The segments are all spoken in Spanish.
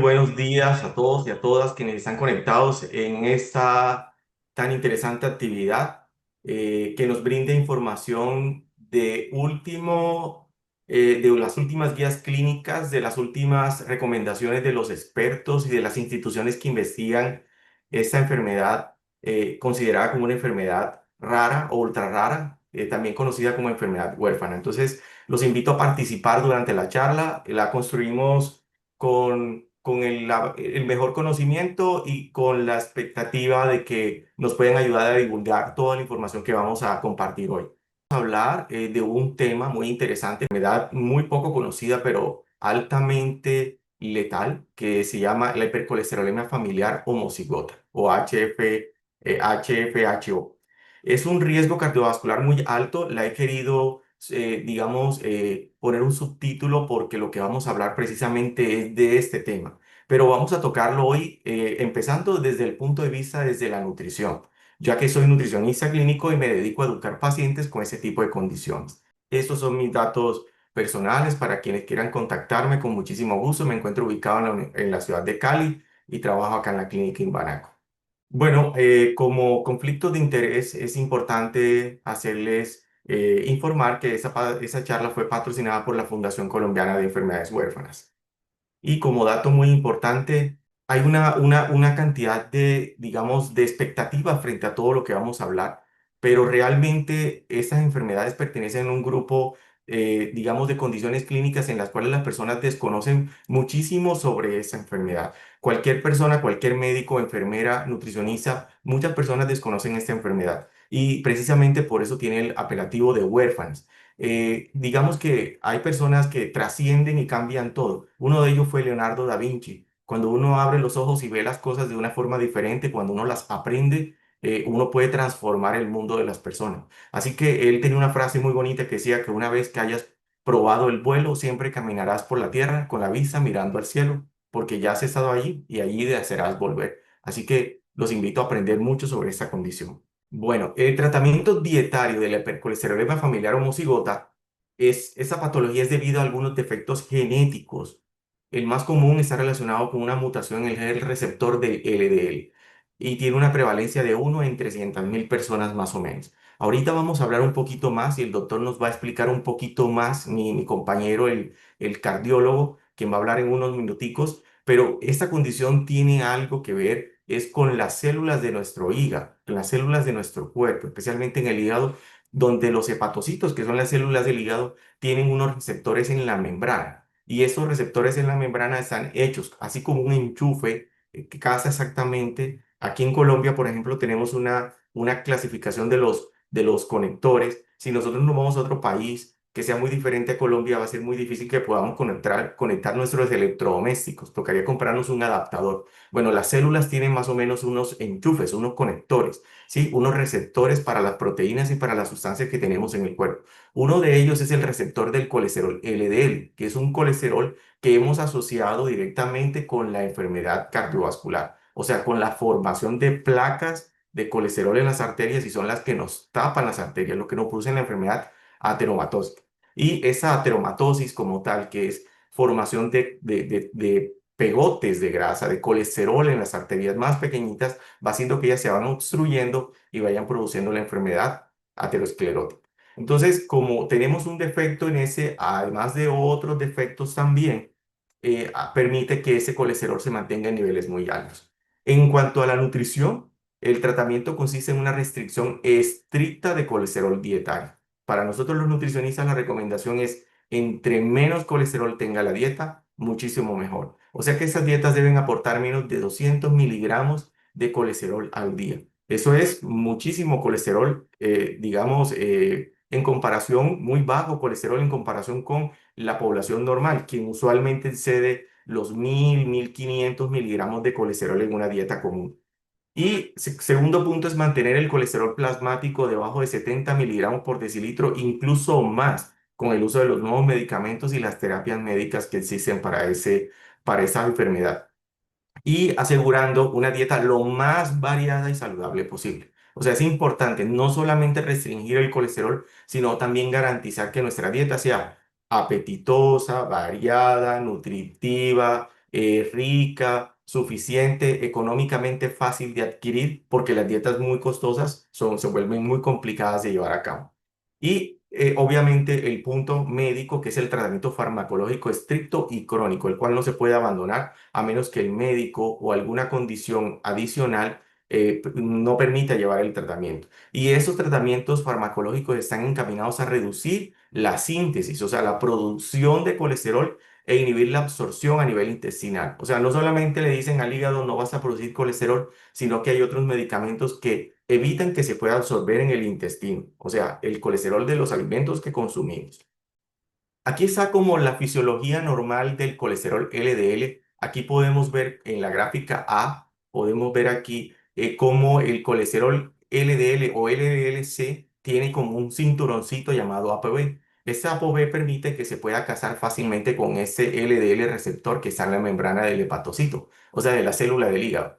buenos días a todos y a todas quienes están conectados en esta tan interesante actividad que nos brinda información de las últimas guías clínicas, de las últimas recomendaciones de los expertos y de las instituciones que investigan esta enfermedad considerada como una enfermedad rara o ultra rara, también conocida como enfermedad huérfana. Entonces, los invito a participar durante la charla. La construimos con el mejor conocimiento y con la expectativa de que nos pueden ayudar a divulgar toda la información que vamos a compartir hoy. Vamos a hablar de un tema muy interesante, enfermedad muy poco conocida, pero altamente letal, que se llama la hipercolesterolemia familiar homocigota o HFHO. Es un riesgo cardiovascular muy alto. La he querido poner un subtítulo porque lo que vamos a hablar precisamente es de este tema. Pero vamos a tocarlo hoy empezando desde el punto de vista desde la nutrición, ya que soy nutricionista clínico y me dedico a educar pacientes con ese tipo de condiciones. Estos son mis datos personales para quienes quieran contactarme con muchísimo gusto. Me encuentro ubicado en la ciudad de Cali y trabajo acá en la clínica Imbanaco. Bueno, como conflicto de interés es importante hacerles informar que esa charla fue patrocinada por la Fundación Colombiana de Enfermedades Huérfanas. Y como dato muy importante, hay una cantidad de, digamos, de expectativa frente a todo lo que vamos a hablar, pero realmente estas enfermedades pertenecen a un grupo, digamos, de condiciones clínicas en las cuales las personas desconocen muchísimo sobre esa enfermedad. Cualquier persona, cualquier médico, enfermera, nutricionista, muchas personas desconocen esta enfermedad y precisamente por eso tiene el apelativo de huérfanos. Digamos que hay personas que trascienden y cambian todo. Uno de ellos fue Leonardo da Vinci. Cuando uno abre los ojos y ve las cosas de una forma diferente, cuando uno las aprende, uno puede transformar el mundo de las personas. Así que él tenía una frase muy bonita que decía que una vez que hayas probado el vuelo, siempre caminarás por la tierra con la vista mirando al cielo, porque ya has estado allí y allí desearás volver. Así que los invito a aprender mucho sobre esta condición. Bueno, el tratamiento dietario de la hipercolesterolemia familiar homocigota esa patología es debido a algunos defectos genéticos. El más común está relacionado con una mutación en el receptor del LDL y tiene una prevalencia de 1 en 300.000 personas más o menos. Ahorita vamos a hablar un poquito más y el doctor nos va a explicar un poquito más, mi compañero, el cardiólogo, quien va a hablar en unos minuticos, pero esta condición tiene algo que ver, es con las células de nuestro hígado, con las células de nuestro cuerpo, especialmente en el hígado, donde los hepatocitos, que son las células del hígado, tienen unos receptores en la membrana. Y esos receptores en la membrana están hechos, así como un enchufe que casa exactamente. Aquí en Colombia, por ejemplo, tenemos una clasificación de los conectores. Si nosotros nos vamos a otro país que sea muy diferente a Colombia, va a ser muy difícil que podamos conectar nuestros electrodomésticos. Tocaría comprarnos un adaptador. Bueno, las células tienen más o menos unos enchufes, unos conectores, ¿sí? Unos receptores para las proteínas y para las sustancias que tenemos en el cuerpo. Uno de ellos es el receptor del colesterol LDL, que es un colesterol que hemos asociado directamente con la enfermedad cardiovascular, o sea, con la formación de placas de colesterol en las arterias y son las que nos tapan las arterias, lo que nos produce la enfermedad ateromatosa. Y esa ateromatosis como tal, que es formación de pegotes de grasa, de colesterol en las arterias más pequeñitas, va haciendo que ellas se van obstruyendo y vayan produciendo la enfermedad aterosclerótica. Entonces, como tenemos un defecto en ese, además de otros defectos también, permite que ese colesterol se mantenga en niveles muy altos. En cuanto a la nutrición, el tratamiento consiste en una restricción estricta de colesterol dietario. Para nosotros los nutricionistas la recomendación es entre menos colesterol tenga la dieta, muchísimo mejor. O sea que esas dietas deben aportar menos de 200 miligramos de colesterol al día. Eso es muchísimo colesterol, en comparación, muy bajo colesterol en comparación con la población normal, quien usualmente excede los 1.500 miligramos de colesterol en una dieta común. Y segundo punto es mantener el colesterol plasmático debajo de 70 miligramos por decilitro, incluso más, con el uso de los nuevos medicamentos y las terapias médicas que existen para esa enfermedad y asegurando una dieta lo más variada y saludable posible. O sea, es importante no solamente restringir el colesterol, sino también garantizar que nuestra dieta sea apetitosa, variada, nutritiva, rica, suficiente, económicamente fácil de adquirir, porque las dietas muy costosas se vuelven muy complicadas de llevar a cabo. Y obviamente el punto médico, que es el tratamiento farmacológico estricto y crónico, el cual no se puede abandonar a menos que el médico o alguna condición adicional no permita llevar el tratamiento. Y esos tratamientos farmacológicos están encaminados a reducir la síntesis, o sea, la producción de colesterol e inhibir la absorción a nivel intestinal. O sea, no solamente le dicen al hígado no vas a producir colesterol, sino que hay otros medicamentos que evitan que se pueda absorber en el intestino, o sea, el colesterol de los alimentos que consumimos. Aquí está como la fisiología normal del colesterol LDL. Aquí podemos ver en la gráfica A, podemos ver aquí cómo el colesterol LDL o LDLC tiene como un cinturoncito llamado ApoB. Este ApoB permite que se pueda casar fácilmente con ese LDL receptor que está en la membrana del hepatocito, o sea, de la célula del hígado.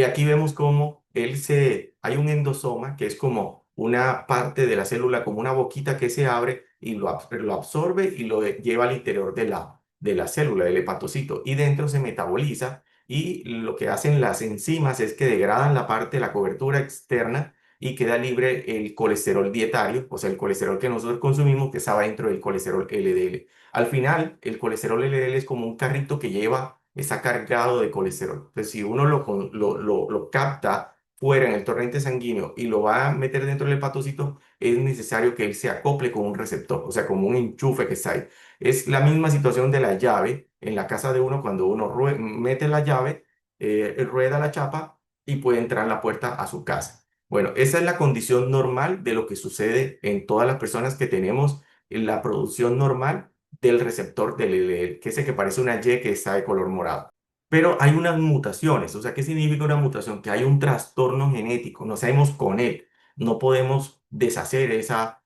Aquí vemos cómo hay un endosoma que es como una parte de la célula, como una boquita que se abre y lo absorbe y lo lleva al interior de la célula, del hepatocito, y dentro se metaboliza y lo que hacen las enzimas es que degradan la parte, la cobertura externa y queda libre el colesterol dietario, o sea, el colesterol que nosotros consumimos que estaba dentro del colesterol LDL. Al final, el colesterol LDL es como un carrito que está cargado de colesterol. Entonces, si uno lo capta fuera en el torrente sanguíneo y lo va a meter dentro del hepatocito, es necesario que él se acople con un receptor, o sea, como un enchufe que está ahí. Es la misma situación de la llave en la casa de uno, cuando uno mete la llave, rueda la chapa y puede entrar a la puerta a su casa. Bueno, esa es la condición normal de lo que sucede en todas las personas que tenemos la producción normal del receptor del LDL, que es el que parece una Y que está de color morado. Pero hay unas mutaciones, o sea, ¿qué significa una mutación? Que hay un trastorno genético, no sabemos con él, no podemos deshacer esa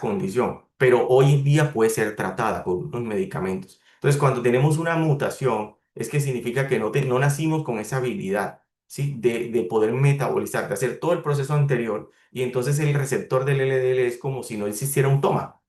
condición, pero hoy en día puede ser tratada con unos medicamentos. Entonces, cuando tenemos una mutación, es que significa que no nacimos con esa habilidad, ¿sí? De poder metabolizar, de hacer todo el proceso anterior, y entonces el receptor del LDL es como si no existiera un toma.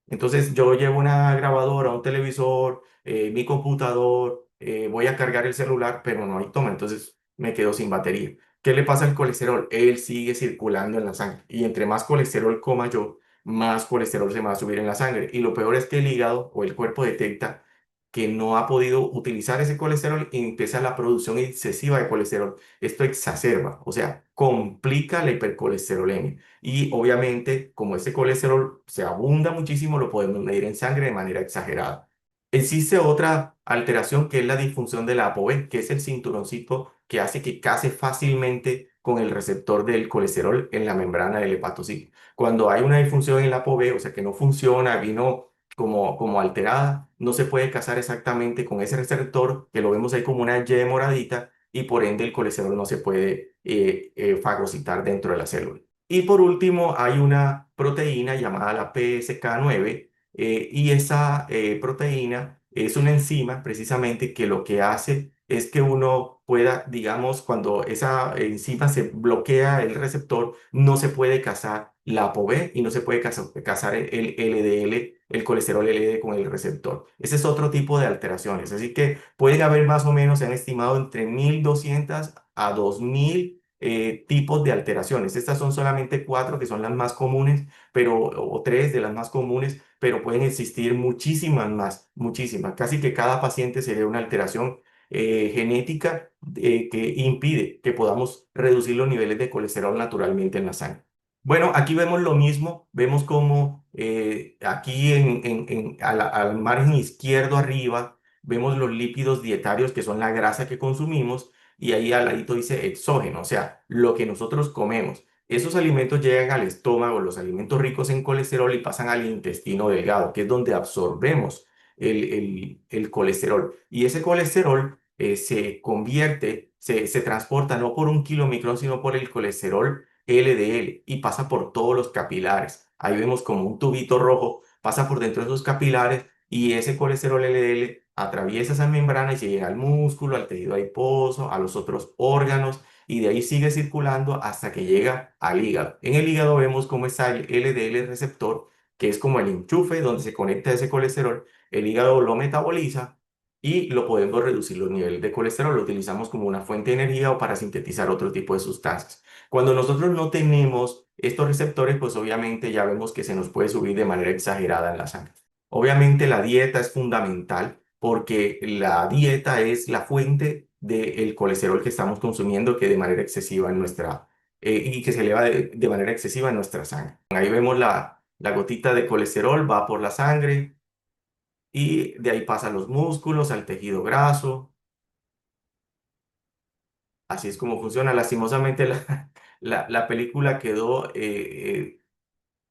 Entonces yo llevo una grabadora, un televisor, mi computador, voy a cargar el celular, pero no hay toma, entonces me quedo sin batería. ¿Qué le pasa al colesterol? Él sigue circulando en la sangre y entre más colesterol coma yo, más colesterol se me va a subir en la sangre. Y lo peor es que el hígado o el cuerpo detecta que no ha podido utilizar ese colesterol y empieza la producción excesiva de colesterol. Esto exacerba, o sea, complica la hipercolesterolemia. Y obviamente, como ese colesterol se abunda muchísimo, lo podemos medir en sangre de manera exagerada. Existe otra alteración que es la disfunción de la ApoB, que es el cinturoncito que hace que case fácilmente con el receptor del colesterol en la membrana del hepatocito. Cuando hay una disfunción en la ApoB, o sea que no funciona, vino como alterada, no se puede casar exactamente con ese receptor, que lo vemos ahí como una Y moradita, y por ende el colesterol no se puede fagocitar dentro de la célula. Y por último, hay una proteína llamada la PSK9 y esa proteína es una enzima precisamente que lo que hace es que uno pueda, digamos, cuando esa enzima se bloquea el receptor, no se puede casar la ApoB y no se puede casar el LDL, el colesterol LDL con el receptor. Ese es otro tipo de alteraciones. Así que pueden haber más o menos, se han estimado entre 1.200 a 2.000 tipos de alteraciones. Estas son solamente cuatro que son las más comunes, o tres de las más comunes, pero pueden existir muchísimas más, muchísimas. Casi que cada paciente sería una alteración genética que impide que podamos reducir los niveles de colesterol naturalmente en la sangre. Bueno, aquí vemos lo mismo, vemos como aquí al margen izquierdo arriba vemos los lípidos dietarios que son la grasa que consumimos y ahí al ladito dice exógeno, o sea, lo que nosotros comemos. Esos alimentos llegan al estómago, los alimentos ricos en colesterol y pasan al intestino delgado, que es donde absorbemos el colesterol. Y ese colesterol se convierte, se transporta no por un kilomicrón, sino por el colesterol LDL y pasa por todos los capilares. Ahí vemos como un tubito rojo, pasa por dentro de esos capilares y ese colesterol LDL atraviesa esa membrana y se llega al músculo, al tejido adiposo, a los otros órganos y de ahí sigue circulando hasta que llega al hígado. En el hígado vemos cómo está el LDL receptor, que es como el enchufe donde se conecta ese colesterol. El hígado lo metaboliza y lo podemos reducir los niveles de colesterol. Lo utilizamos como una fuente de energía o para sintetizar otro tipo de sustancias. Cuando nosotros no tenemos estos receptores, pues obviamente ya vemos que se nos puede subir de manera exagerada en la sangre. Obviamente la dieta es fundamental porque la dieta es la fuente del colesterol que estamos consumiendo que de manera excesiva en nuestra y que se eleva de manera excesiva en nuestra sangre. Ahí vemos la gotita de colesterol, va por la sangre y de ahí pasa a los músculos, al tejido graso. Así es como funciona. Lastimosamente la película quedó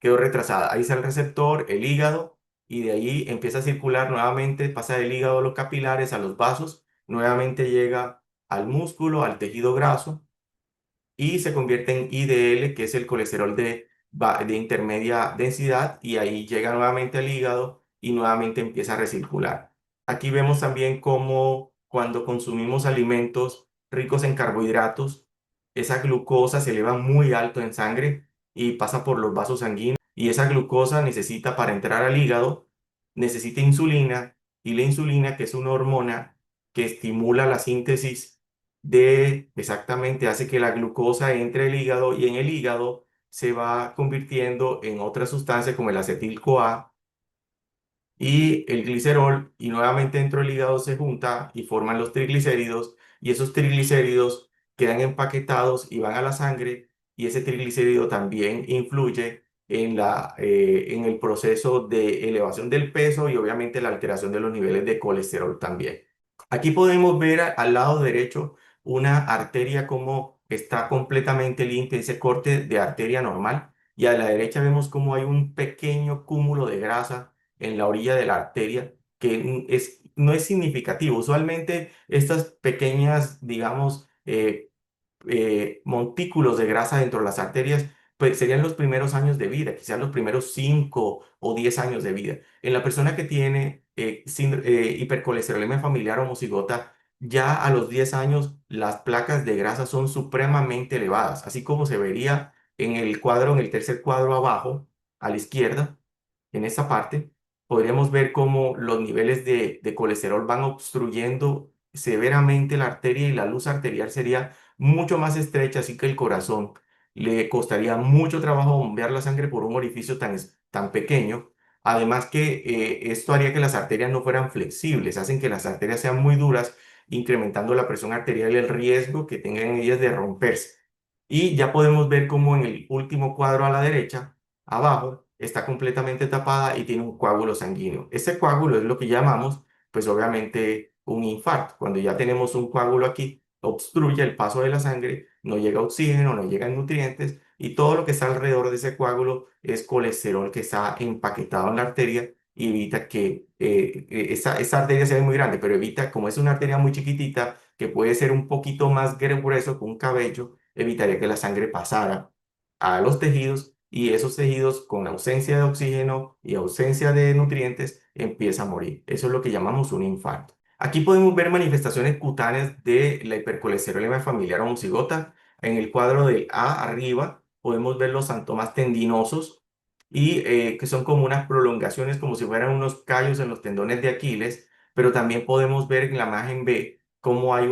retrasada. Ahí está el receptor, el hígado, y de ahí empieza a circular nuevamente, pasa del hígado a los capilares, a los vasos, nuevamente llega al músculo, al tejido graso y se convierte en IDL, que es el colesterol de intermedia densidad, y ahí llega nuevamente al hígado y nuevamente empieza a recircular. Aquí vemos también cómo cuando consumimos alimentos ricos en carbohidratos, esa glucosa se eleva muy alto en sangre y pasa por los vasos sanguíneos, y esa glucosa necesita para entrar al hígado, necesita insulina, y la insulina, que es una hormona que estimula la síntesis exactamente, hace que la glucosa entre el hígado y en el hígado se va convirtiendo en otra sustancia como el acetil-CoA y el glicerol, y nuevamente dentro del hígado se junta y forman los triglicéridos, y esos triglicéridos quedan empaquetados y van a la sangre, y ese triglicérido también influye en el proceso de elevación del peso y obviamente la alteración de los niveles de colesterol también. Aquí podemos ver al lado derecho una arteria como está completamente limpia, ese corte de arteria normal, y a la derecha vemos como hay un pequeño cúmulo de grasa en la orilla de la arteria que no es significativo. Usualmente estas pequeñas, digamos, montículos de grasa dentro de las arterias, pues serían los primeros años de vida, quizás los primeros 5 o 10 años de vida. En la persona que tiene hipercolesterolemia familiar homocigota, ya a los 10 años las placas de grasa son supremamente elevadas, así como se vería en el cuadro, en el tercer cuadro abajo, a la izquierda, en esta parte, podríamos ver cómo los niveles de colesterol van obstruyendo severamente la arteria, y la luz arterial sería mucho más estrecha, así que el corazón le costaría mucho trabajo bombear la sangre por un orificio tan pequeño. Además que esto haría que las arterias no fueran flexibles, hacen que las arterias sean muy duras, incrementando la presión arterial y el riesgo que tengan ellas de romperse. Y ya podemos ver cómo en el último cuadro a la derecha, abajo, está completamente tapada y tiene un coágulo sanguíneo. Ese coágulo es lo que llamamos, pues obviamente, un infarto. Cuando ya tenemos un coágulo aquí, obstruye el paso de la sangre, no llega oxígeno, no llegan nutrientes, y todo lo que está alrededor de ese coágulo es colesterol que está empaquetado en la arteria y evita que esa arteria sea muy grande, pero evita, como es una arteria muy chiquitita, que puede ser un poquito más grueso que un cabello, evitaría que la sangre pasara a los tejidos, y esos tejidos con ausencia de oxígeno y ausencia de nutrientes empiezan a morir. Eso es lo que llamamos un infarto. Aquí podemos ver manifestaciones cutáneas de la hipercolesterolemia familiar homocigota. En el cuadro del A arriba podemos ver los santomas tendinosos, y que son como unas prolongaciones, como si fueran unos callos en los tendones de Aquiles, pero también podemos ver en la imagen B cómo hay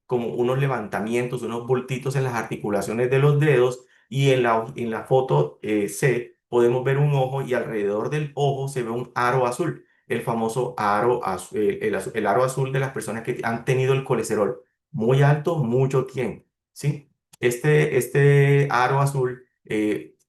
como unos levantamientos, unos bultitos en las articulaciones de los dedos, y en la foto C podemos ver un ojo, y alrededor del ojo se ve un aro azul, el famoso aro azul, el aro azul de las personas que han tenido el colesterol muy alto mucho tiempo, ¿sí? Este aro azul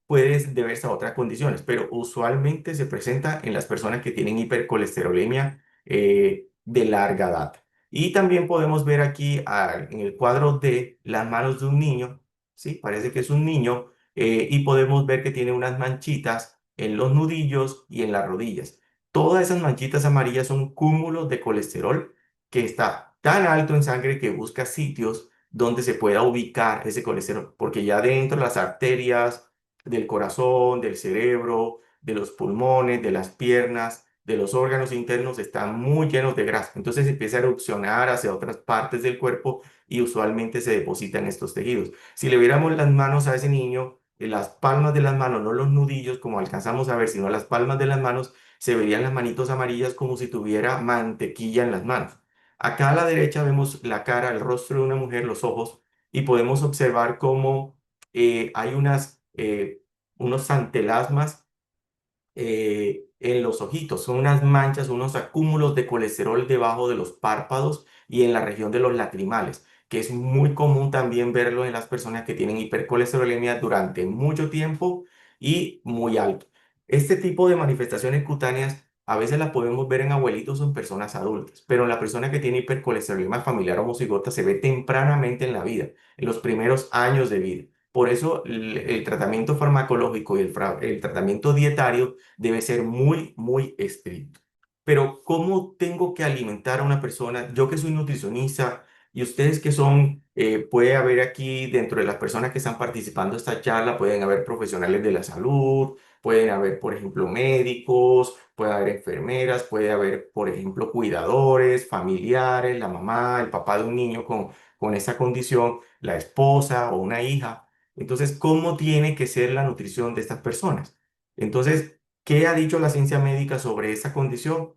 puede deberse a otras condiciones, pero usualmente se presenta en las personas que tienen hipercolesterolemia de larga data. Y también podemos ver aquí en el cuadro D las manos de un niño, ¿sí? Parece que es un niño, y podemos ver que tiene unas manchitas en los nudillos y en las rodillas. Todas esas manchitas amarillas son cúmulos de colesterol que está tan alto en sangre que busca sitios donde se pueda ubicar ese colesterol, porque ya dentro las arterias del corazón, del cerebro, de los pulmones, de las piernas, de los órganos internos están muy llenos de grasa. Entonces empieza a erupcionar hacia otras partes del cuerpo y usualmente se depositan estos tejidos. Si le viéramos las manos a ese niño, las palmas de las manos, no los nudillos como alcanzamos a ver, sino las palmas de las manos, se verían las manitos amarillas como si tuviera mantequilla en las manos. Acá a la derecha vemos la cara, el rostro de una mujer, los ojos, y podemos observar cómo hay unos antelasmas en los ojitos. Son unas manchas, unos acúmulos de colesterol debajo de los párpados y en la región de los lacrimales, que es muy común también verlo en las personas que tienen hipercolesterolemia durante mucho tiempo y muy alto. Este tipo de manifestaciones cutáneas a veces las podemos ver en abuelitos o en personas adultas, pero en la persona que tiene hipercolesterolemia familiar homocigota se ve tempranamente en la vida, en los primeros años de vida. Por eso el tratamiento farmacológico y el tratamiento dietario debe ser muy, muy estricto. Pero ¿cómo tengo que alimentar a una persona? Yo que soy nutricionista y ustedes que son, puede haber aquí dentro de las personas que están participando en esta charla, pueden haber profesionales de la salud, pueden haber, por ejemplo, médicos, puede haber enfermeras, puede haber, por ejemplo, cuidadores, familiares, la mamá, el papá de un niño con esa condición, la esposa o una hija. Entonces, ¿cómo tiene que ser la nutrición de estas personas? Entonces, ¿qué ha dicho la ciencia médica sobre esa condición?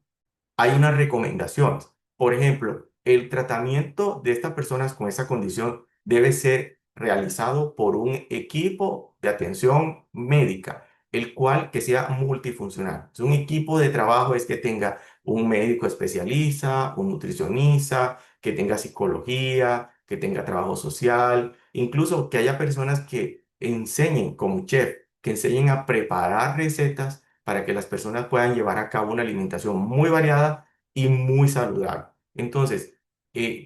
Hay unas recomendaciones. Por ejemplo, el tratamiento de estas personas con esa condición debe ser realizado por un equipo de atención médica, el cual que sea multifuncional. Es un equipo de trabajo es que tenga un médico especialista, un nutricionista, que tenga psicología, que tenga trabajo social, incluso que haya personas que enseñen como chef, que enseñen a preparar recetas para que las personas puedan llevar a cabo una alimentación muy variada y muy saludable. Entonces,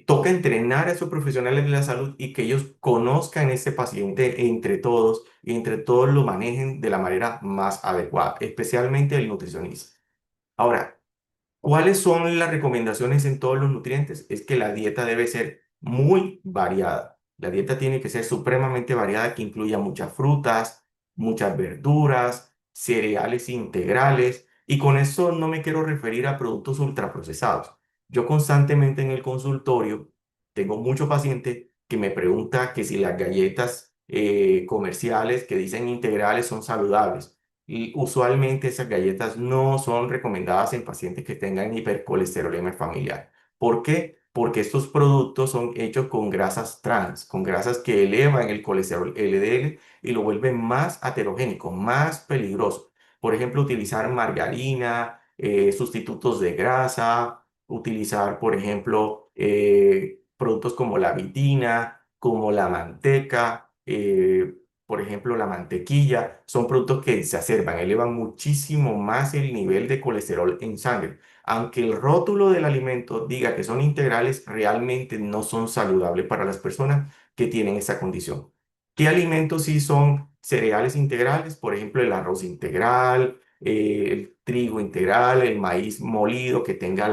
toca entrenar a esos profesionales de la salud y que ellos conozcan ese paciente entre todos y entre todos lo manejen de la manera más adecuada, especialmente el nutricionista. Ahora, ¿cuáles son las recomendaciones en todos los nutrientes? Es que la dieta debe ser muy variada. La dieta tiene que ser supremamente variada, que incluya muchas frutas, muchas verduras, cereales integrales. Y con eso no me quiero referir a productos ultraprocesados. Yo constantemente en el consultorio tengo muchos pacientes que me preguntan que si las galletas comerciales que dicen integrales son saludables. Y usualmente esas galletas no son recomendadas en pacientes que tengan hipercolesterolemia familiar. ¿Por qué? Porque estos productos son hechos con grasas trans, con grasas que elevan el colesterol LDL y lo vuelven más aterogénico, más peligroso. Por ejemplo, utilizar margarina, sustitutos de grasa, utilizar, por ejemplo, productos como la vitina, como la manteca, por ejemplo, la mantequilla, son productos que exacerban, elevan muchísimo más el nivel de colesterol en sangre. Aunque el rótulo del alimento diga que son integrales, realmente no son saludables para las personas que tienen esa condición. ¿Qué alimentos sí son cereales integrales? Por ejemplo, el arroz integral, el trigo integral, el maíz molido que tenga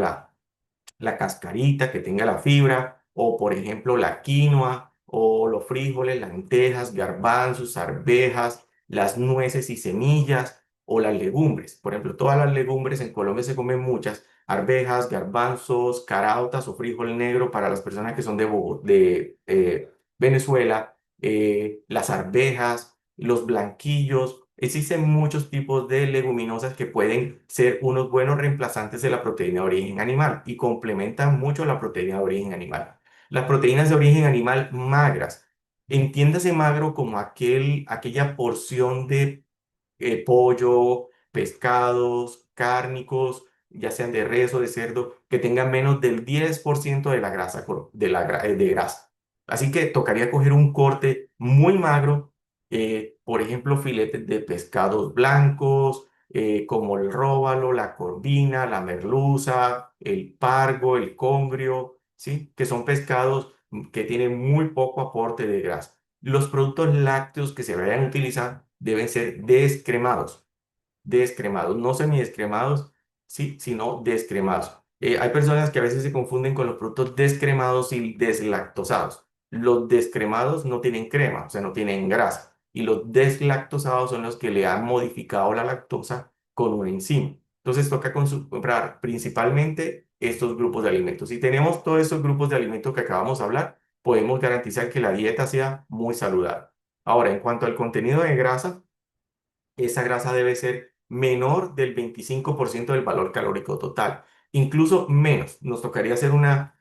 la cascarita, que tenga la fibra, o por ejemplo la quinoa, o los frijoles, las lentejas, garbanzos, arvejas, las nueces y semillas, o las legumbres. Por ejemplo, todas las legumbres en Colombia se comen muchas, arvejas, garbanzos, caraotas o frijol negro para las personas que son de Venezuela, las arvejas, los blanquillos. Existen muchos tipos de leguminosas que pueden ser unos buenos reemplazantes de la proteína de origen animal y complementan mucho la proteína de origen animal. Las proteínas de origen animal magras, entiéndase magro como aquella porción de pollo, pescados, cárnicos, ya sean de res o de cerdo, que tengan menos del 10% de la grasa, de grasa. Así que tocaría coger un corte muy magro, por ejemplo, filetes de pescados blancos, como el róbalo, la corvina, la merluza, el pargo, el congrio, ¿sí? Que son pescados que tienen muy poco aporte de grasa. Los productos lácteos que se vayan a utilizar deben ser descremados, no semidescremados, sí, sino descremados. Hay personas que a veces se confunden con los productos descremados y deslactosados. Los descremados no tienen crema, o sea, no tienen grasa. Y los deslactosados son los que le han modificado la lactosa con un enzima. Entonces toca comprar principalmente estos grupos de alimentos. Si tenemos todos estos grupos de alimentos que acabamos de hablar, podemos garantizar que la dieta sea muy saludable. Ahora, en cuanto al contenido de grasa, esa grasa debe ser menor del 25% del valor calórico total, incluso menos. Nos tocaría hacer una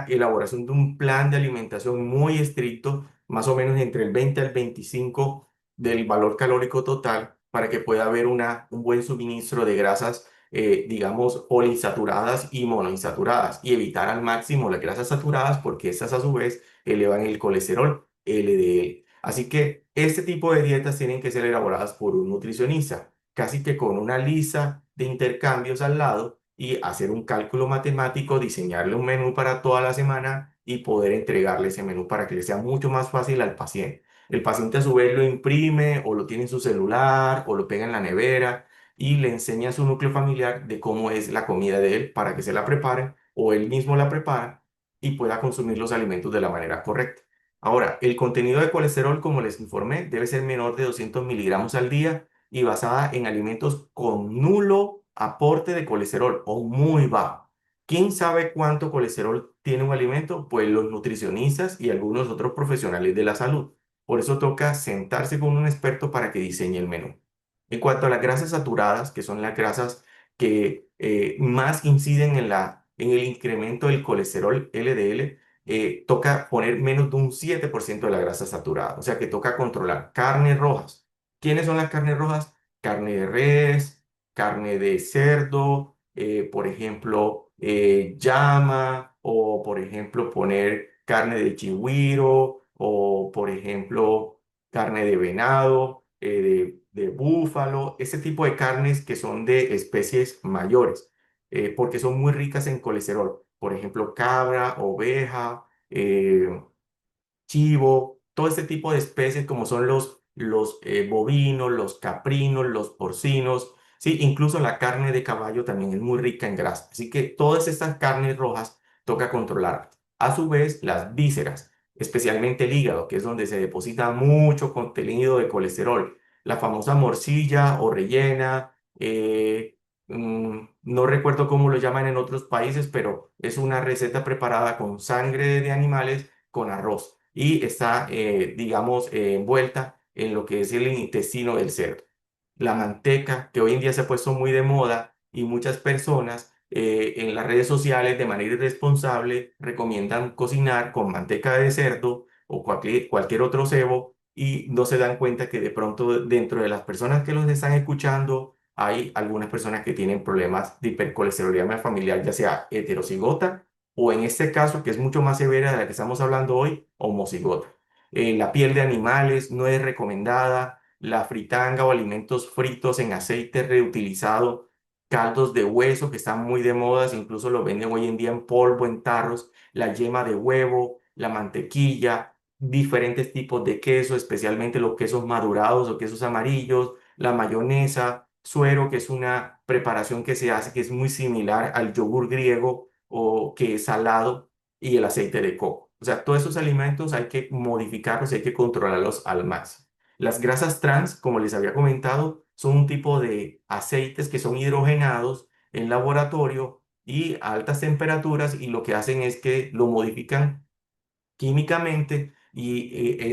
elaboración de un plan de alimentación muy estricto, más o menos entre el 20 al 25 del valor calórico total, para que pueda haber un buen suministro de grasas, digamos, poliinsaturadas y monoinsaturadas, y evitar al máximo las grasas saturadas, porque estas a su vez elevan el colesterol LDL. Así que este tipo de dietas tienen que ser elaboradas por un nutricionista, casi que con una lista de intercambios al lado y hacer un cálculo matemático, diseñarle un menú para toda la semana y poder entregarle ese menú para que le sea mucho más fácil al paciente. El paciente a su vez lo imprime o lo tiene en su celular o lo pega en la nevera y le enseña a su núcleo familiar de cómo es la comida de él para que se la preparen o él mismo la prepara y pueda consumir los alimentos de la manera correcta. Ahora, el contenido de colesterol, como les informé, debe ser menor de 200 miligramos al día y basada en alimentos con nulo aporte de colesterol o muy bajo. ¿Quién sabe cuánto colesterol tiene un alimento? Pues los nutricionistas y algunos otros profesionales de la salud. Por eso toca sentarse con un experto para que diseñe el menú. En cuanto a las grasas saturadas, que son las grasas que más inciden en el incremento del colesterol LDL, toca poner menos de un 7% de la grasa saturada. O sea que toca controlar carnes rojas. ¿Quiénes son las carnes rojas? Carne de res, carne de cerdo, por ejemplo, llama, o por ejemplo, poner carne de chigüiro, o por ejemplo, carne de venado, de búfalo, ese tipo de carnes que son de especies mayores, porque son muy ricas en colesterol. Por ejemplo, cabra, oveja, chivo, todo este tipo de especies como son los bovinos, los caprinos, los porcinos, ¿sí? Incluso la carne de caballo también es muy rica en grasa. Así que todas estas carnes rojas toca controlar. A su vez, las vísceras, especialmente el hígado, que es donde se deposita mucho contenido de colesterol. La famosa morcilla o rellena, no recuerdo cómo lo llaman en otros países, pero es una receta preparada con sangre de animales con arroz y está, digamos, envuelta en lo que es el intestino del cerdo. La manteca, que hoy en día se ha puesto muy de moda y muchas personas en las redes sociales de manera irresponsable recomiendan cocinar con manteca de cerdo o cualquier otro cebo y no se dan cuenta que de pronto dentro de las personas que los están escuchando hay algunas personas que tienen problemas de hipercolesterolemia familiar, ya sea heterocigota o en este caso, que es mucho más severa de la que estamos hablando hoy, homocigota. La piel de animales no es recomendada, la fritanga o alimentos fritos en aceite reutilizado, caldos de hueso que están muy de moda, incluso lo venden hoy en día en polvo, en tarros, la yema de huevo, la mantequilla, diferentes tipos de queso, especialmente los quesos madurados o quesos amarillos, la mayonesa, suero, que es una preparación que se hace que es muy similar al yogur griego o que es salado, y el aceite de coco. O sea, todos esos alimentos hay que modificarlos y hay que controlarlos al máximo. Las grasas trans, como les había comentado, son un tipo de aceites que son hidrogenados en laboratorio y a altas temperaturas y lo que hacen es que lo modifican químicamente y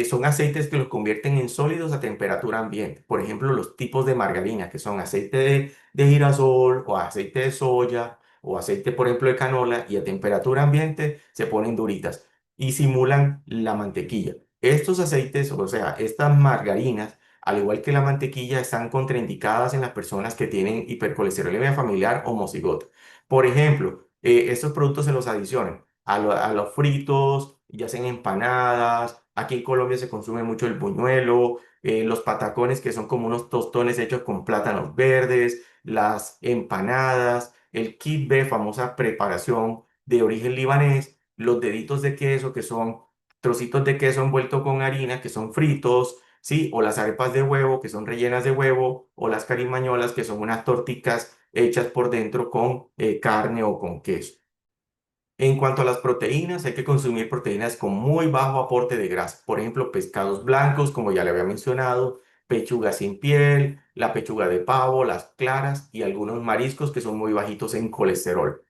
son aceites que los convierten en sólidos a temperatura ambiente. Por ejemplo, los tipos de margarina, que son aceite de girasol o aceite de soya o aceite, por ejemplo, de canola, y a temperatura ambiente se ponen duritas y simulan la mantequilla. Estos aceites, o sea, estas margarinas, al igual que la mantequilla, están contraindicadas en las personas que tienen hipercolesterolemia familiar o homocigota. Por ejemplo, estos productos se los adicionan a los fritos, ya sean empanadas. Aquí en Colombia se consume mucho el buñuelo, los patacones, que son como unos tostones hechos con plátanos verdes, las empanadas, el kibbe, famosa preparación de origen libanés, los deditos de queso, que son trocitos de queso envuelto con harina, que son fritos, ¿sí? O las arepas de huevo, que son rellenas de huevo, o las carimañolas, que son unas torticas hechas por dentro con carne o con queso. En cuanto a las proteínas, hay que consumir proteínas con muy bajo aporte de grasa. Por ejemplo, pescados blancos, como ya le había mencionado, pechuga sin piel, la pechuga de pavo, las claras y algunos mariscos que son muy bajitos en colesterol.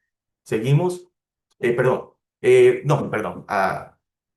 Seguimos. Perdón. No, perdón.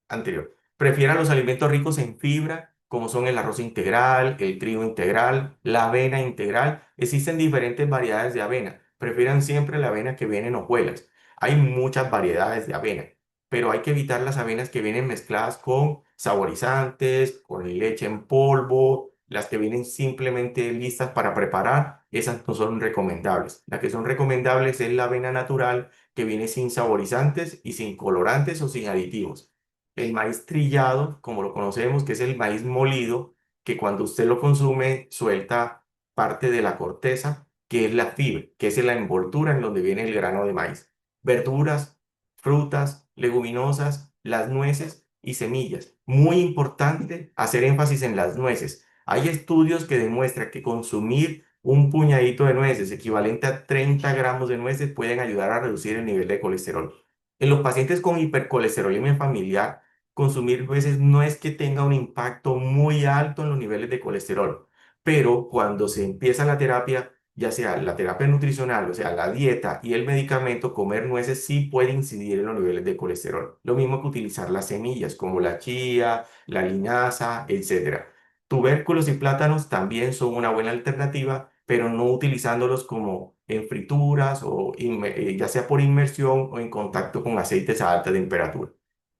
Anterior. Prefiera los alimentos ricos en fibra, como son el arroz integral, el trigo integral, la avena integral. Existen diferentes variedades de avena. Prefieran siempre la avena que viene en hojuelas. Hay muchas variedades de avena, pero hay que evitar las avenas que vienen mezcladas con saborizantes, con leche en polvo, las que vienen simplemente listas para preparar. Esas no son recomendables. Las que son recomendables es la avena natural, que viene sin saborizantes y sin colorantes o sin aditivos. El maíz trillado, como lo conocemos, que es el maíz molido, que cuando usted lo consume suelta parte de la corteza, que es la fibra, que es la envoltura en donde viene el grano de maíz. Verduras, frutas, leguminosas, las nueces y semillas. Muy importante hacer énfasis en las nueces. Hay estudios que demuestran que consumir un puñadito de nueces, equivalente a 30 gramos de nueces, pueden ayudar a reducir el nivel de colesterol. En los pacientes con hipercolesterolemia familiar, consumir nueces no es que tenga un impacto muy alto en los niveles de colesterol, pero cuando se empieza la terapia, ya sea la terapia nutricional, o sea, la dieta y el medicamento, comer nueces sí puede incidir en los niveles de colesterol. Lo mismo que utilizar las semillas, como la chía, la linaza, etcétera. Tubérculos y plátanos también son una buena alternativa, pero no utilizándolos como en frituras o ya sea por inmersión o en contacto con aceites a alta temperatura.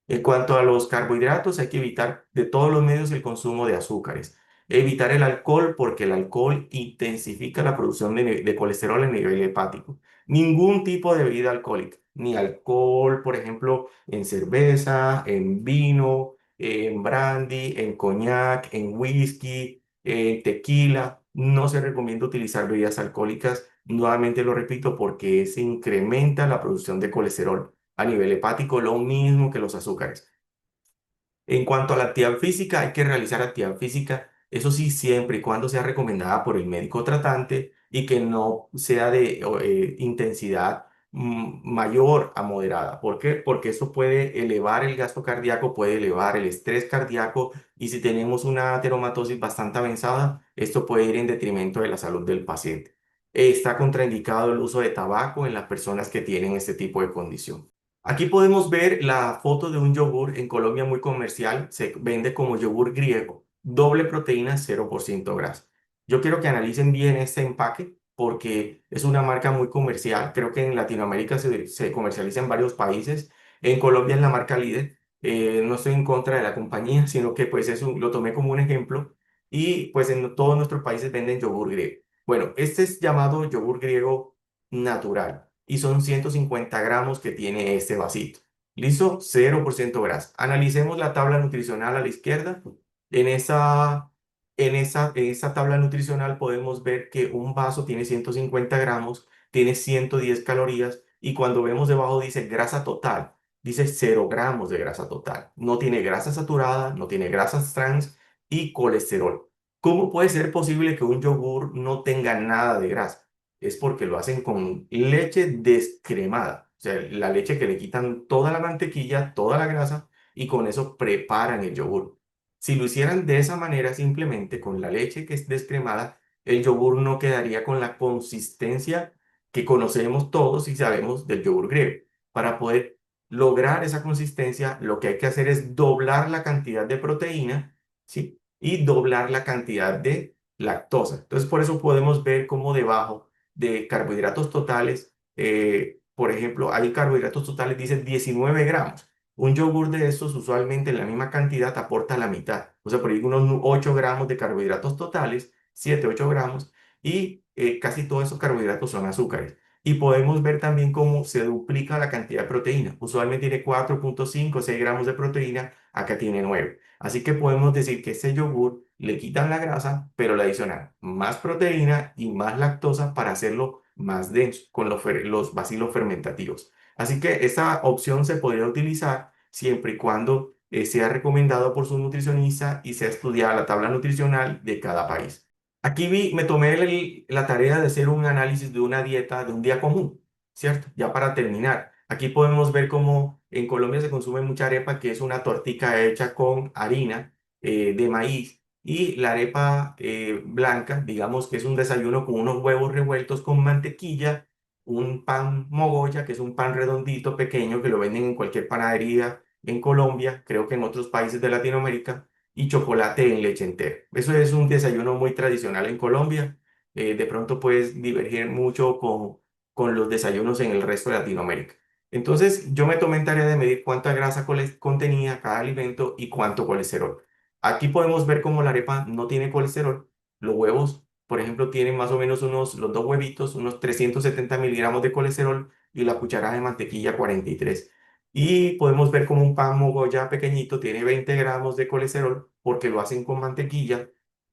En cuanto a los carbohidratos, hay que evitar de todos los medios el consumo de azúcares. Evitar el alcohol porque el alcohol intensifica la producción de colesterol en nivel hepático. Ningún tipo de bebida alcohólica, ni alcohol, por ejemplo, en cerveza, en vino, en brandy, en coñac, en whisky, en tequila. No se recomienda utilizar bebidas alcohólicas, nuevamente lo repito, porque se incrementa la producción de colesterol a nivel hepático, lo mismo que los azúcares. En cuanto a la actividad física, hay que realizar actividad física, eso sí, siempre y cuando sea recomendada por el médico tratante y que no sea de intensidad mayor a moderada. ¿Por qué? Porque eso puede elevar el gasto cardíaco, puede elevar el estrés cardíaco y si tenemos una ateromatosis bastante avanzada, esto puede ir en detrimento de la salud del paciente. Está contraindicado el uso de tabaco en las personas que tienen este tipo de condición. Aquí podemos ver la foto de un yogur en Colombia muy comercial. Se vende como yogur griego, doble proteína, 0% grasa. Yo quiero que analicen bien este empaque porque es una marca muy comercial. Creo que en Latinoamérica se comercializa en varios países. En Colombia es la marca líder. No estoy en contra de la compañía, sino que pues lo tomé como un ejemplo. Y pues en todos nuestros países venden yogur griego. Bueno, este es llamado yogur griego natural y son 150 gramos que tiene este vasito. ¿Listo? 0% grasa. Analicemos la tabla nutricional a la izquierda. En esa tabla nutricional podemos ver que un vaso tiene 150 gramos, tiene 110 calorías y cuando vemos debajo dice grasa total, dice 0 gramos de grasa total. No tiene grasa saturada, no tiene grasas trans y colesterol. ¿Cómo puede ser posible que un yogur no tenga nada de grasa? Es porque lo hacen con leche descremada, o sea, la leche que le quitan toda la mantequilla, toda la grasa y con eso preparan el yogur. Si lo hicieran de esa manera, simplemente con la leche que es descremada, el yogur no quedaría con la consistencia que conocemos todos y sabemos del yogur griego. Para poder lograr esa consistencia, lo que hay que hacer es doblar la cantidad de proteína, ¿sí? Y doblar la cantidad de lactosa. Entonces, por eso podemos ver cómo debajo de carbohidratos totales, por ejemplo, hay carbohidratos totales, dice 19 gramos. Un yogur de estos usualmente en la misma cantidad aporta la mitad, o sea, por ahí unos 8 gramos de carbohidratos totales, 7 8 gramos, y casi todos esos carbohidratos son azúcares. Y podemos ver también cómo se duplica la cantidad de proteína. Usualmente tiene 4,5 6 gramos de proteína, acá tiene 9. Así que podemos decir que este yogur le quitan la grasa, pero le adicionan más proteína y más lactosa para hacerlo más denso con los bacilos fermentativos. Así que esta opción se podría utilizar siempre y cuando sea recomendado por su nutricionista y sea estudiada la tabla nutricional de cada país. Aquí me tomé la tarea de hacer un análisis de una dieta de un día común, ¿cierto? Ya para terminar, aquí podemos ver cómo en Colombia se consume mucha arepa, que es una tortica hecha con harina de maíz y la arepa blanca, digamos que es un desayuno con unos huevos revueltos con mantequilla, un pan mogolla, que es un pan redondito pequeño que lo venden en cualquier panadería en Colombia, creo que en otros países de Latinoamérica, y chocolate en leche entera. Eso es un desayuno muy tradicional en Colombia. De pronto puedes divergir mucho con los desayunos en el resto de Latinoamérica. Entonces, yo me tomé en tarea de medir cuánta grasa contenía cada alimento y cuánto colesterol. Aquí podemos ver cómo la arepa no tiene colesterol. Los huevos, por ejemplo, tienen más o menos los dos huevitos, unos 370 miligramos de colesterol y la cucharada de mantequilla 43. Y podemos ver como un pan ya pequeñito tiene 20 gramos de colesterol porque lo hacen con mantequilla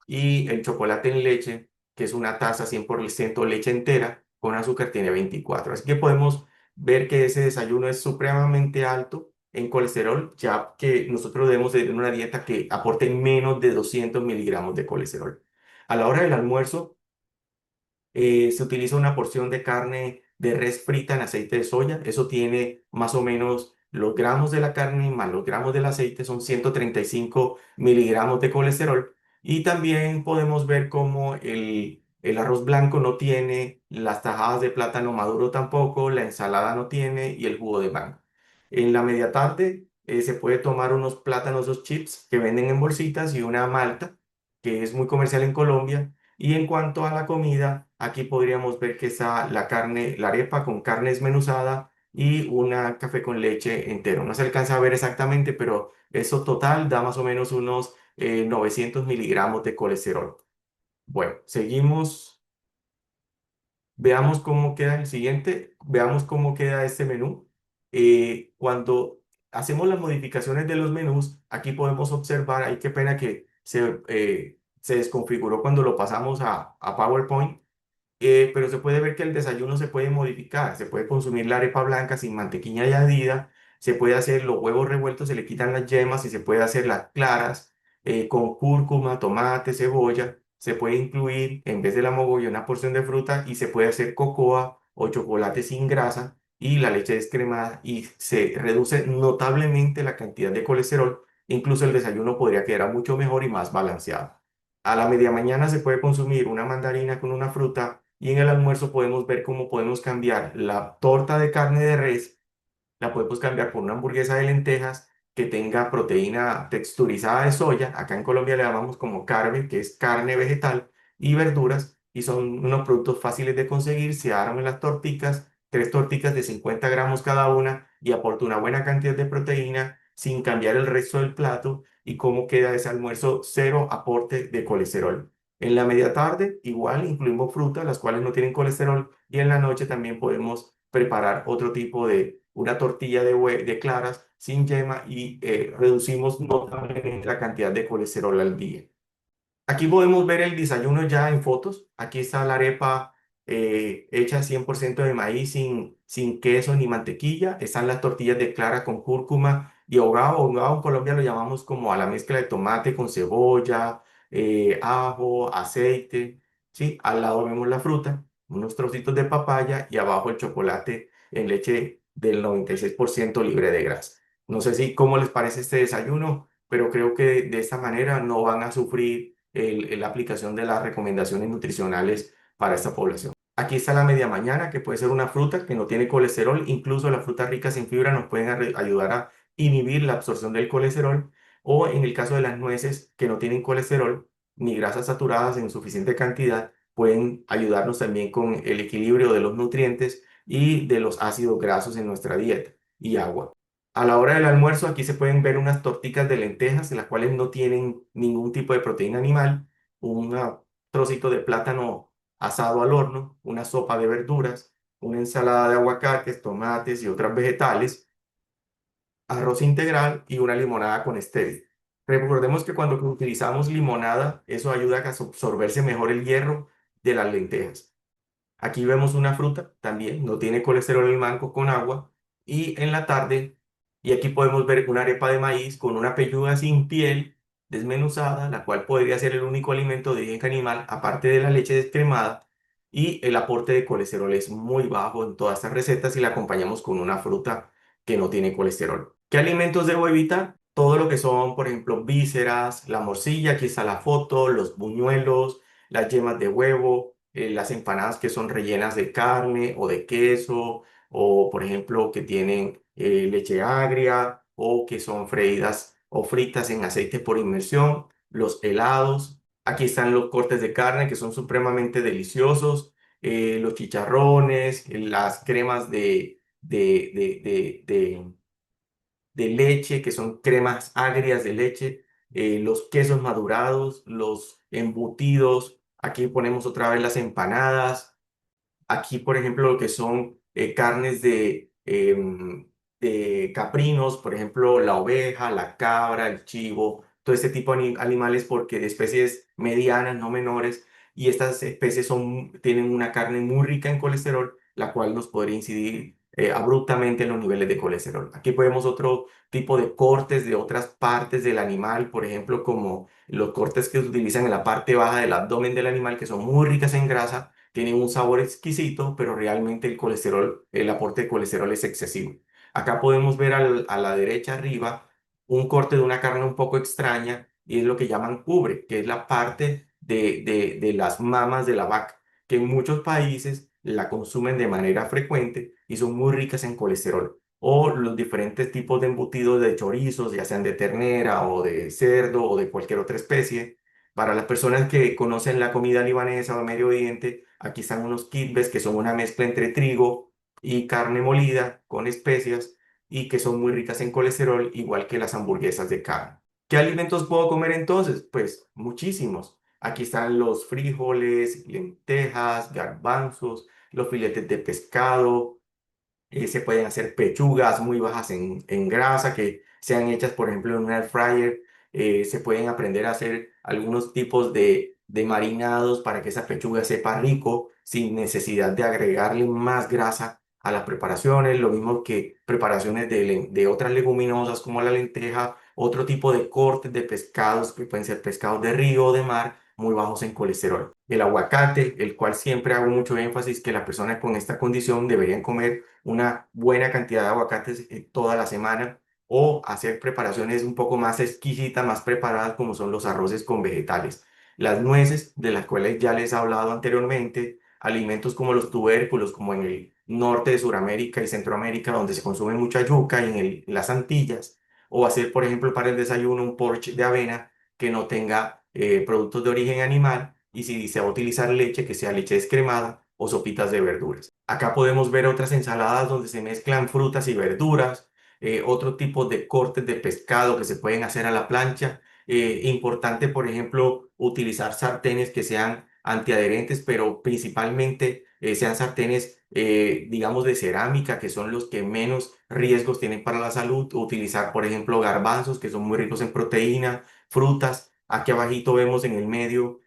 y el chocolate en leche, que es una taza 100% leche entera con azúcar, tiene 24. Así que podemos ver que ese desayuno es supremamente alto en colesterol, ya que nosotros debemos de tener una dieta que aporte menos de 200 miligramos de colesterol. A la hora del almuerzo, se utiliza una porción de carne de res frita en aceite de soya. Eso tiene más o menos los gramos de la carne más los gramos del aceite, son 135 miligramos de colesterol. Y también podemos ver cómo el arroz blanco no tiene, las tajadas de plátano maduro tampoco, la ensalada no tiene y el jugo de mango. En la media tarde se puede tomar unos plátanos, dos chips que venden en bolsitas y una malta, que es muy comercial en Colombia. Y en cuanto a la comida, aquí podríamos ver que está la carne, la arepa con carne desmenuzada y una café con leche entero. No se alcanza a ver exactamente, pero eso total da más o menos unos 900 miligramos de colesterol. Bueno, seguimos. Veamos cómo queda el siguiente, veamos cómo queda este menú. Cuando hacemos las modificaciones de los menús, aquí podemos observar, ay, qué pena que se desconfiguró cuando lo pasamos a PowerPoint, pero se puede ver que el desayuno se puede modificar, se puede consumir la arepa blanca sin mantequilla añadida, se puede hacer los huevos revueltos, se le quitan las yemas y se puede hacer las claras con cúrcuma, tomate, cebolla, se puede incluir en vez de la mogolla una porción de fruta y se puede hacer cocoa o chocolate sin grasa y la leche descremada y se reduce notablemente la cantidad de colesterol, incluso el desayuno podría quedar mucho mejor y más balanceado. A la media mañana se puede consumir una mandarina con una fruta y en el almuerzo podemos ver cómo podemos cambiar la torta de carne de res, la podemos cambiar por una hamburguesa de lentejas que tenga proteína texturizada de soya. Acá en Colombia le llamamos como carne, que es carne vegetal y verduras y son unos productos fáciles de conseguir. Se arman las torticas, tres torticas de 50 gramos cada una y aporta una buena cantidad de proteína sin cambiar el resto del plato y cómo queda ese almuerzo, cero aporte de colesterol. En la media tarde, igual incluimos frutas, las cuales no tienen colesterol, y en la noche también podemos preparar otro tipo de una tortilla de claras sin yema y reducimos notablemente la cantidad de colesterol al día. Aquí podemos ver el desayuno ya en fotos. Aquí está la arepa hecha 100% de maíz sin queso ni mantequilla. Están las tortillas de clara con cúrcuma y ahogado. Ahogado en Colombia lo llamamos como a la mezcla de tomate con cebolla, ajo, aceite. ¿Sí? Al lado vemos la fruta, unos trocitos de papaya y abajo el chocolate en leche del 96% libre de grasa. No sé si cómo les parece este desayuno, pero creo que de esta manera no van a sufrir la aplicación de las recomendaciones nutricionales para esta población. Aquí está la media mañana, que puede ser una fruta que no tiene colesterol. Incluso las frutas ricas en fibra nos pueden ayudar a inhibir la absorción del colesterol. O en el caso de las nueces que no tienen colesterol ni grasas saturadas en suficiente cantidad, pueden ayudarnos también con el equilibrio de los nutrientes y de los ácidos grasos en nuestra dieta y agua. A la hora del almuerzo, aquí se pueden ver unas torticas de lentejas, en las cuales no tienen ningún tipo de proteína animal, un trocito de plátano asado al horno, una sopa de verduras, una ensalada de aguacates, tomates y otras vegetales, arroz integral y una limonada con stevia. Recordemos que cuando utilizamos limonada, eso ayuda a absorberse mejor el hierro de las lentejas. Aquí vemos una fruta también, no tiene colesterol el mango con agua. Y en la tarde, y aquí podemos ver una arepa de maíz con una pechuga sin piel desmenuzada, la cual podría ser el único alimento de origen animal, aparte de la leche descremada. Y el aporte de colesterol es muy bajo en todas estas recetas y la acompañamos con una fruta que no tiene colesterol. ¿Qué alimentos debo evitar? Todo lo que son, por ejemplo, vísceras, la morcilla, aquí está la foto, los buñuelos, las yemas de huevo, las empanadas que son rellenas de carne o de queso, o por ejemplo que tienen leche agria o que son freídas o fritas en aceite por inmersión, los helados. Aquí están los cortes de carne que son supremamente deliciosos, los chicharrones, las cremas de leche, que son cremas agrias de leche, los quesos madurados, los embutidos. Aquí ponemos otra vez las empanadas. Aquí, por ejemplo, lo que son carnes de caprinos, por ejemplo, la oveja, la cabra, el chivo, todo este tipo de animales, porque de especies medianas, no menores, y estas especies tienen una carne muy rica en colesterol, la cual nos podría incidir abruptamente en los niveles de colesterol. Aquí podemos otro tipo de cortes de otras partes del animal, por ejemplo, como los cortes que se utilizan en la parte baja del abdomen del animal, que son muy ricas en grasa, tienen un sabor exquisito, pero realmente el colesterol, el aporte de colesterol es excesivo. Acá podemos ver a la derecha arriba un corte de una carne un poco extraña y es lo que llaman ubre, que es la parte de las mamas de la vaca, que en muchos países la consumen de manera frecuente y son muy ricas en colesterol. O los diferentes tipos de embutidos de chorizos, ya sean de ternera o de cerdo o de cualquier otra especie. Para las personas que conocen la comida libanesa o Medio Oriente, aquí están unos kibbes que son una mezcla entre trigo y carne molida con especias y que son muy ricas en colesterol, igual que las hamburguesas de carne. ¿Qué alimentos puedo comer entonces? Pues muchísimos. Aquí están los frijoles, lentejas, garbanzos, los filetes de pescado, se pueden hacer pechugas muy bajas en grasa que sean hechas, por ejemplo, en un air fryer. Se pueden aprender a hacer algunos tipos de marinados para que esa pechuga sepa rico sin necesidad de agregarle más grasa a las preparaciones. Lo mismo que preparaciones de otras leguminosas como la lenteja, otro tipo de cortes de pescados que pueden ser pescados de río o de mar muy bajos en colesterol. El aguacate, el cual siempre hago mucho énfasis que las personas con esta condición deberían comer una buena cantidad de aguacates toda la semana o hacer preparaciones un poco más exquisitas, más preparadas como son los arroces con vegetales. Las nueces, de las cuales ya les he hablado anteriormente, alimentos como los tubérculos, como en el norte de Sudamérica y Centroamérica, donde se consume mucha yuca y en las Antillas, o hacer, por ejemplo, para el desayuno un porridge de avena que no tenga productos de origen animal y si se va a utilizar leche, que sea leche descremada o sopitas de verduras. Acá podemos ver otras ensaladas donde se mezclan frutas y verduras, otro tipo de cortes de pescado que se pueden hacer a la plancha. Importante, por ejemplo, utilizar sartenes que sean antiadherentes, pero principalmente sean sartenes, digamos, de cerámica, que son los que menos riesgos tienen para la salud. Utilizar, por ejemplo, garbanzos, que son muy ricos en proteína, frutas. Aquí abajito vemos en el medio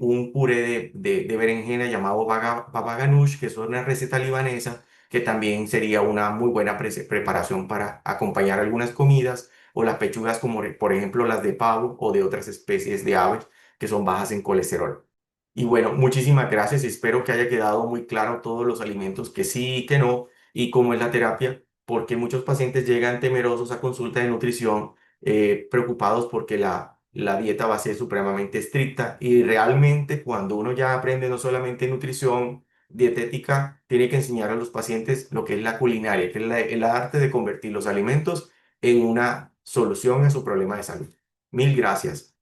un puré de berenjena llamado baba ganoush, que es una receta libanesa, que también sería una muy buena preparación para acompañar algunas comidas, o las pechugas como por ejemplo las de pavo o de otras especies de aves que son bajas en colesterol. Y bueno, muchísimas gracias. Espero que haya quedado muy claro todos los alimentos que sí y que no, y cómo es la terapia, porque muchos pacientes llegan temerosos a consulta de nutrición, preocupados porque la dieta va a ser supremamente estricta. Y realmente cuando uno ya aprende no solamente nutrición, dietética, tiene que enseñar a los pacientes lo que es la culinaria, que es el arte de convertir los alimentos en una solución a su problema de salud. Mil gracias.